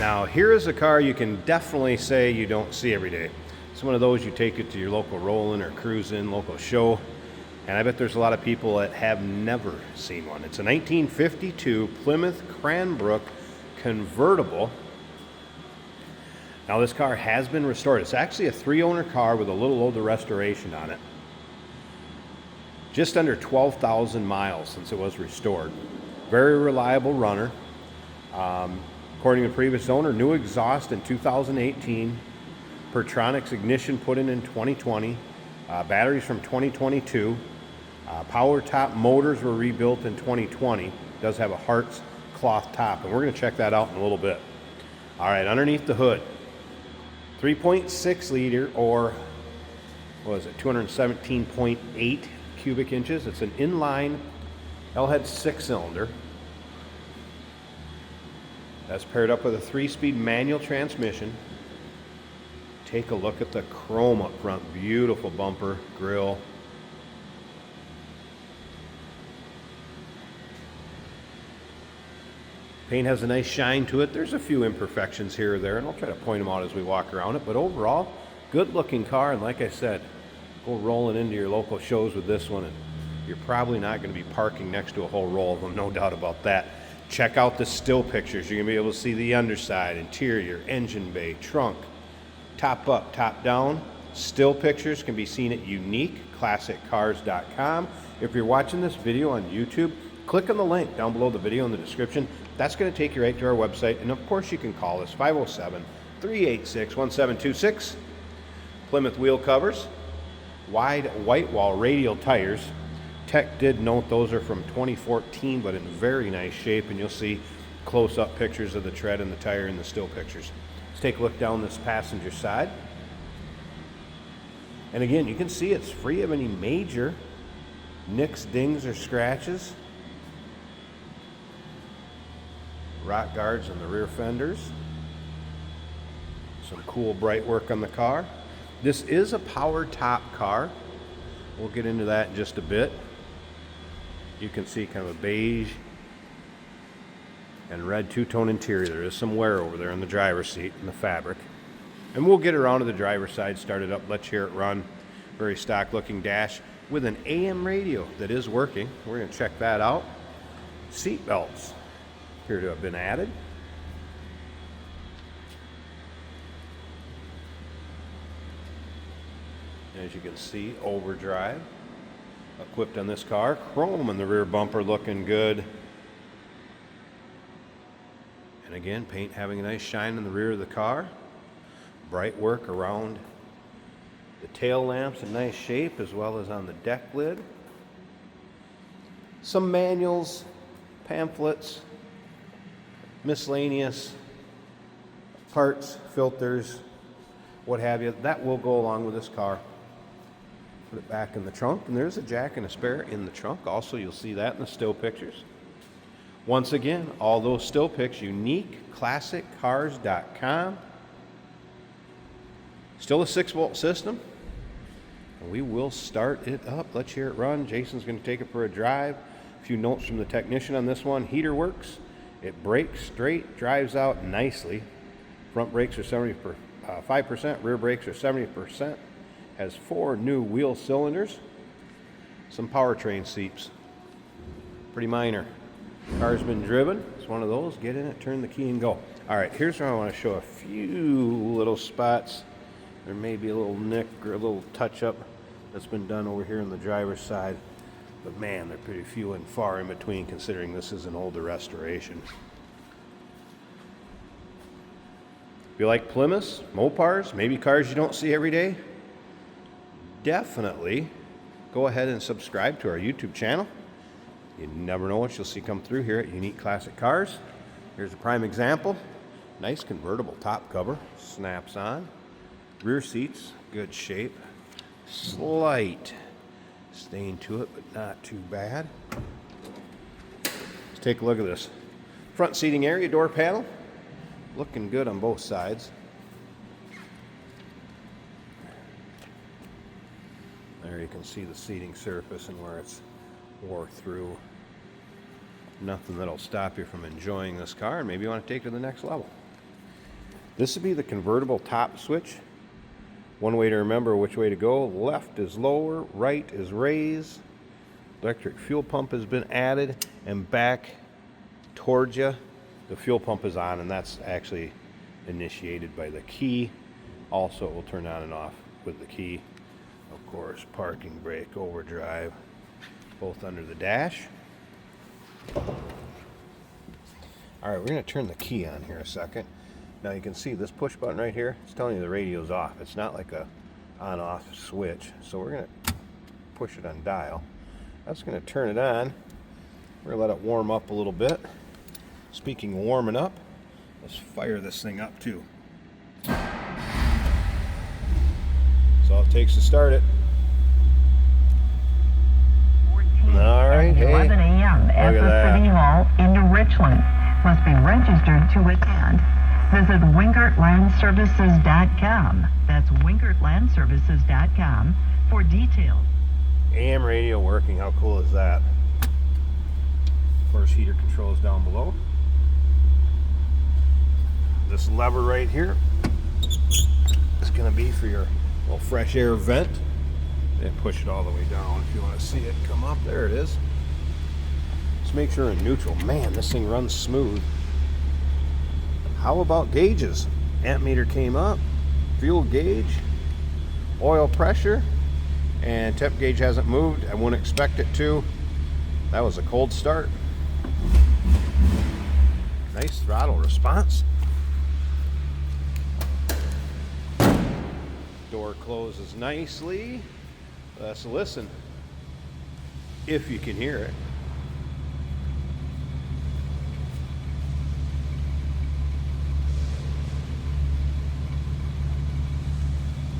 Now, here is a car you can definitely say you don't see every day. It's one of those you take it to your local roll-in or cruise-in, local show, and I bet there's a lot of people that have never seen one. It's a 1952 Plymouth Cranbrook convertible. Now, this car has been restored. It's actually a 3-owner car with a little older restoration on it. Just under 12,000 miles since it was restored. Very reliable runner. According to the previous owner, new exhaust in 2018, Pertronix ignition put in 2020, batteries from 2022, power top motors were rebuilt in 2020. It does have a Hart's cloth top, and we're going to check that out in a little bit. All right, underneath the hood, 3.6 liter, or what is it, 217.8 cubic inches. It's an inline L-head 6-cylinder. That's paired up with a 3-speed manual transmission. Take a look at the chrome up front. Beautiful bumper, grille. Paint has a nice shine to it. There's a few imperfections here or there, and I'll try to point them out as we walk around it. But overall, good looking car, and like I said, go rolling into your local shows with this one, and you're probably not going to be parking next to a whole row of them, no doubt about that. Check out the still pictures. You're going to be able to see the underside, interior, engine bay, trunk, top up, top down. Still pictures can be seen at uniqueclassiccars.com. If you're watching this video on YouTube, click on the link down below the video in the description. That's going to take you right to our website. And of course, you can call us 507-386-1726. Plymouth wheel covers, wide white wall radial tires. Tech did note those are from 2014, but in very nice shape, and you'll see close-up pictures of the tread and the tire in the still pictures. Let's take a look down this passenger side. And again, you can see it's free of any major nicks, dings, or scratches. Rock guards on the rear fenders. Some cool bright work on the car. This is a power top car. We'll get into that in just a bit. You can see kind of a beige and red two-tone interior. There is some wear over there in the driver's seat and the fabric. And we'll get around to the driver's side, start it up, let's hear it run. Very stock looking dash with an AM radio that is working. We're going to check that out. Seat belts appear to have been added. As you can see, overdrive equipped on this car. Chrome in the rear bumper looking good. And again, paint having a nice shine in the rear of the car. Bright work around the tail lamps in nice shape, as well as on the deck lid. Some manuals, pamphlets, miscellaneous parts, filters, what have you. That will go along with this car. Put it back in the trunk, and there's a jack and a spare in the trunk. Also, you'll see that in the still pictures. Once again, all those still pics, uniqueclassiccars.com. Still a 6-volt system. And we will start it up. Let's hear it run. Jason's going to take it for a drive. A few notes from the technician on this one. Heater works. It brakes straight, drives out nicely. Front brakes are 75%, rear brakes are 70%. Has 4 new wheel cylinders. Some powertrain seats. Pretty minor. Car's been driven. It's one of those. Get in it, turn the key, and go. All right, here's where I want to show a few little spots. There may be a little nick or a little touch-up that's been done over here on the driver's side. But man, they're pretty few and far in between, considering this is an older restoration. If you like Plymouths, Mopars, maybe cars you don't see every day, definitely go ahead and subscribe to our YouTube channel. You never know what you'll see come through here at Unique Classic Cars. Here's a prime example. Nice convertible top cover. Snaps on. Rear seats, good shape. Slight stain to it, but not too bad. Let's take a look at this. Front seating area, door panel. Looking good on both sides. There you can see the seating surface and where it's wore through. Nothing that'll stop you from enjoying this car, and maybe you want to take it to the next level. This would be the convertible top switch. One way to remember which way to go: left is lower, right is raise. Electric fuel pump has been added, and back towards you, the fuel pump is on, and that's actually initiated by the key. Also, it will turn on and off with the key. Of course, parking brake, overdrive, both under the dash. All right, we're going to turn the key on here a second. Now you can see this push button right here, it's telling you the radio's off. It's not like a on-off switch. So we're going to push it on dial. That's going to turn it on. We're going to let it warm up a little bit. Speaking of warming up, let's fire this thing up too. That's all it takes to start it. All right, hey, 11 a.m. at the City Hall in Richland. Must be registered to attend. Visit wingertlandservices.com. That's wingertlandservices.com for details. AM radio working. How cool is that? Of course, heater controls down below. This lever right here is going to be for your little fresh air vent. And push it all the way down if you want to see it come up. There it is. Let's make sure in neutral. Man, this thing runs smooth. How about gauges? Amp meter came up, fuel gauge, oil pressure, and temp gauge hasn't moved. I wouldn't expect it to. That was a cold start. Nice throttle response. Door closes nicely. Let's listen, if you can hear it.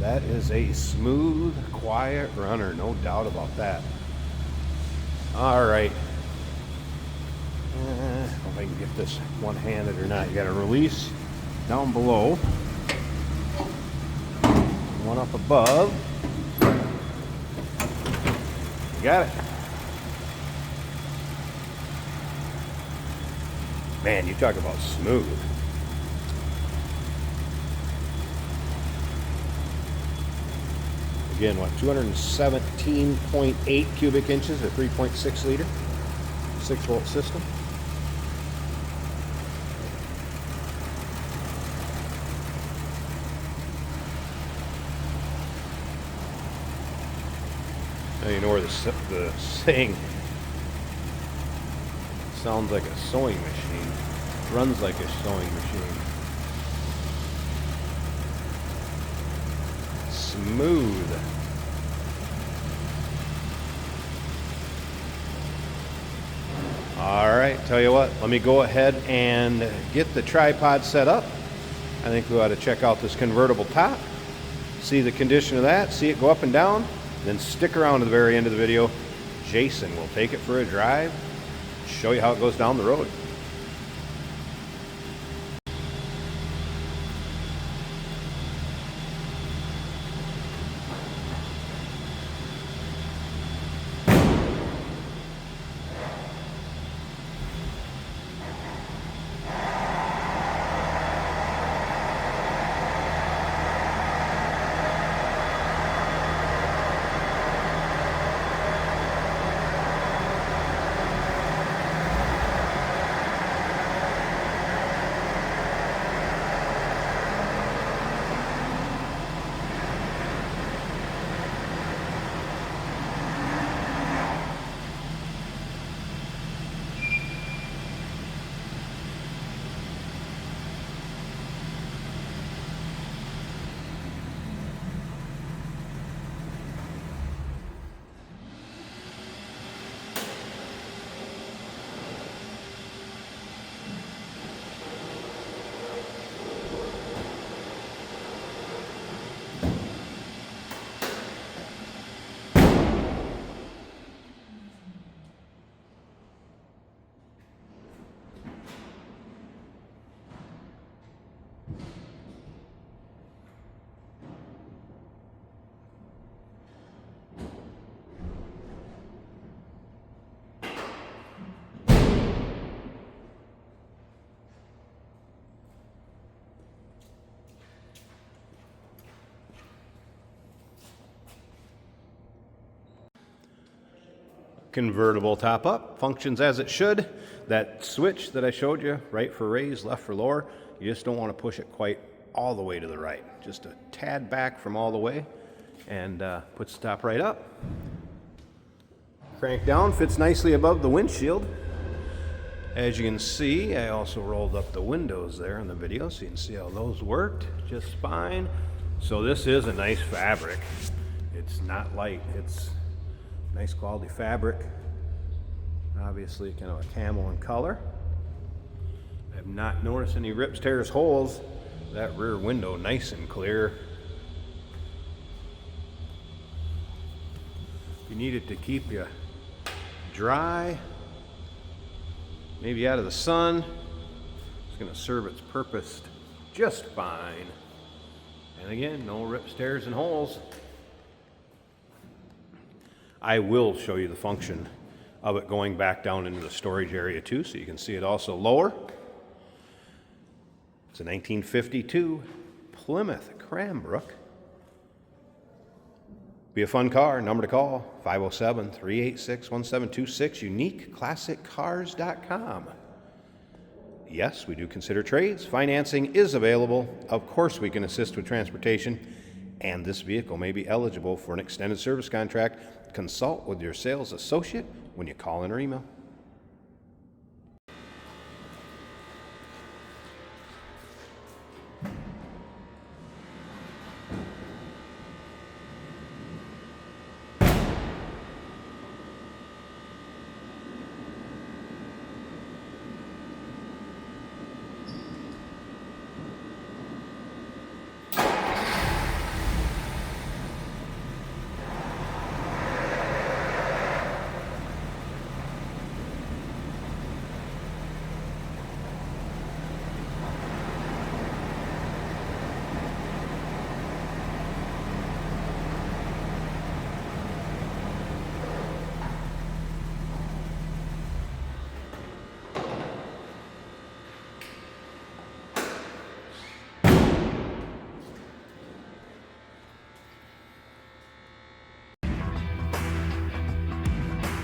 That is a smooth, quiet runner, no doubt about that. All right. I don't know if I can get this one-handed or not. You got to release down below, one up above. You got it. Man, you talk about smooth. Again, what, 217.8 cubic inches or 3.6 liter, 6-volt system. Now you know where the saying sounds like a sewing machine, runs like a sewing machine. Smooth. All right, tell you what, let me go ahead and get the tripod set up. I think we ought to check out this convertible top, see the condition of that, see it go up and down, then stick around to the very end of the video. Jason will take it for a drive, show you how it goes down the road. Convertible top up, functions as it should. That switch that I showed you, right for raise, left for lower, you just don't want to push it quite all the way to the right. Just a tad back from all the way, and puts the top right up. Crank down, fits nicely above the windshield. As you can see, I also rolled up the windows there in the video so you can see how those worked just fine. So this is a nice fabric. It's not light, it's nice quality fabric. Obviously kind of a camo in color. I have not noticed any rips, tears, holes. That rear window nice and clear. If you need it to keep you dry, maybe out of the sun, it's going to serve its purpose just fine. And again, no rips, tears, and holes. I will show you the function of it going back down into the storage area too, so you can see it also lower. It's a 1952 Plymouth Cranbrook. Be a fun car. Number to call, 507-386-1726, uniqueclassiccars.com. Yes, we do consider trades. Financing is available. Of course, we can assist with transportation, and this vehicle may be eligible for an extended service contract. Consult with your sales associate when you call in or email.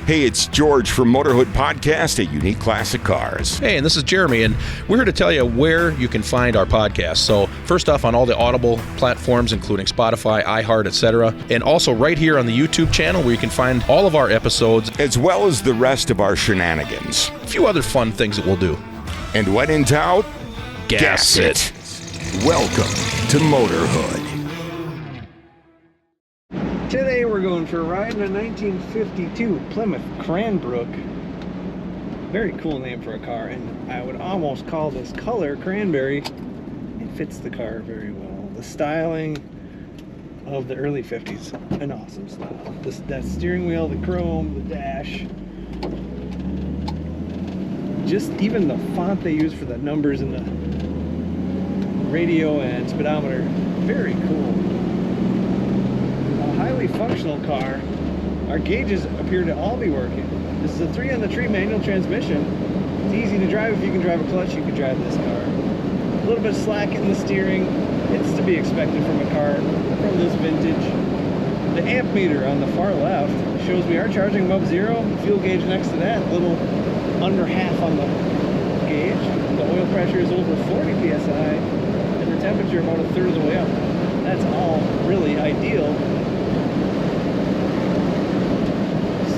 Hey, it's George from Motorhood Podcast at Unique Classic Cars. Hey, and this is Jeremy, and we're here to tell you where you can find our podcast. So first off, on all the Audible platforms, including Spotify, iHeart, etc., and also right here on the YouTube channel where you can find all of our episodes, as well as the rest of our shenanigans. a few other fun things that we'll do. And when in doubt, gas it. Welcome to Motorhood. Today we're going for a ride in a 1952 Plymouth Cranbrook. Very cool name for a car, and I would almost call this color cranberry. It fits the car very well. The styling of the early 50s, an awesome style. That steering wheel, the chrome, the dash. Just even the font they use for the numbers in the radio and speedometer, very cool. Highly functional car. Our gauges appear to all be working. This is a 3-on-the-tree manual transmission. It's easy to drive. If you can drive a clutch, you can drive this car. A little bit of slack in the steering. It's to be expected from a car from this vintage. The amp meter on the far left shows we are charging above zero. The fuel gauge next to that, a little under half on the gauge. The oil pressure is over 40 psi, and the temperature about a third of the way up. That's all really ideal.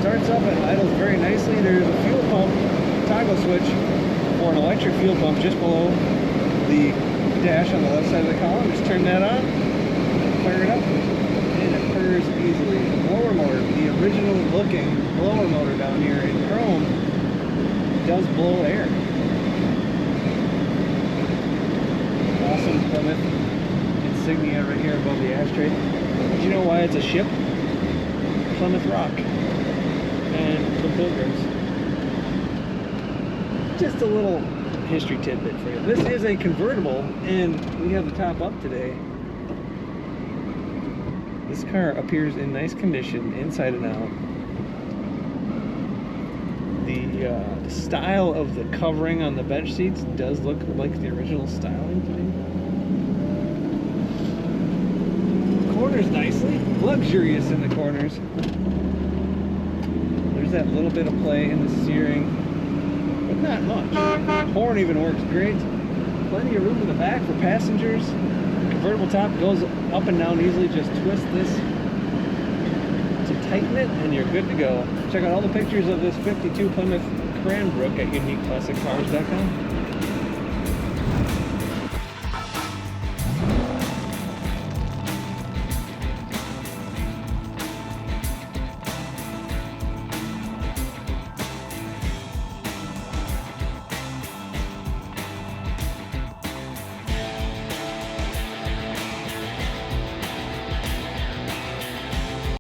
Starts up and idles very nicely. There's a fuel pump toggle switch for an electric fuel pump just below the dash on the left side of the column. Just turn that on, fire it up, and it purrs easily. Blower motor, the original looking blower motor down here in chrome, does blow air. Awesome Plymouth insignia right here above the ashtray. Do you know why it's a ship? Plymouth Rock and the Pilgrims. Just a little history tidbit for you. This is a convertible, and we have the top up today. This car appears in nice condition, inside and out. The style of the covering on the bench seats does look like the original styling to me. Corners nicely, luxurious in the corners. There's that little bit of play in the steering, but not much. Horn even works great. Plenty of room in the back for passengers. Convertible top goes up and down easily. Just twist this to tighten it and you're good to go. Check out all the pictures of this 52 Plymouth Cranbrook at uniqueclassiccars.com.